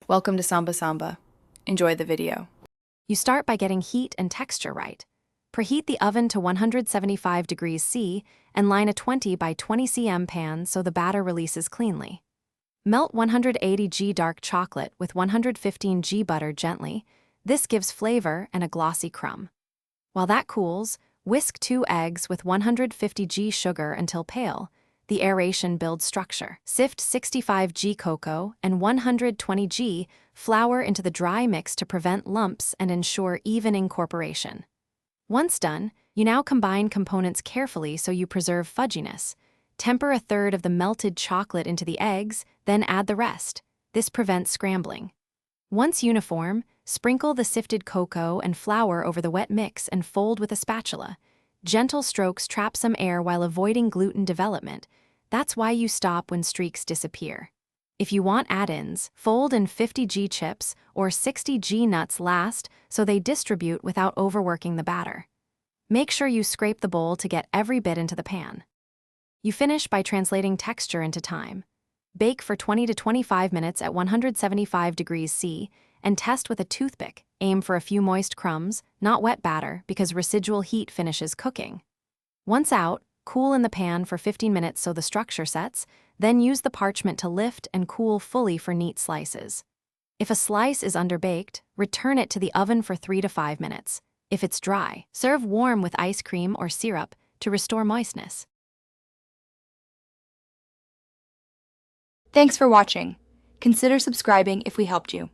Welcome to Samba Samba. Enjoy the video. You start by getting heat and texture right. Preheat the oven to 175 degrees C and line a 20 by 20 cm pan so the batter releases cleanly. Melt 180 g dark chocolate with 115 g butter gently. This gives flavor and a glossy crumb. While that cools, whisk 2 eggs with 150 g sugar until pale. The aeration builds structure. Sift 65 g cocoa and 120 g flour into the dry mix to prevent lumps and ensure even incorporation. Once done, you now combine components carefully so you preserve fudginess. Temper a third of the melted chocolate into the eggs, then add the rest. This prevents scrambling. Once uniform, sprinkle the sifted cocoa and flour over the wet mix and fold with a spatula. Gentle strokes trap some air while avoiding gluten development. That's why you stop when streaks disappear. If you want add-ins, fold in 50 g chips or 60 g nuts last so they distribute without overworking the batter. Make sure you scrape the bowl to get every bit into the pan. You finish by translating texture into time. Bake for 20 to 25 minutes at 175 degrees C and test with a toothpick. Aim for a few moist crumbs, not wet batter, because residual heat finishes cooking. Once out, cool in the pan for 15 minutes so the structure sets, then use the parchment to lift and cool fully for neat slices. If a slice is underbaked, return it to the oven for 3 to 5 minutes. If it's dry, serve warm with ice cream or syrup to restore moistness. Thanks for watching. Consider subscribing if we helped you.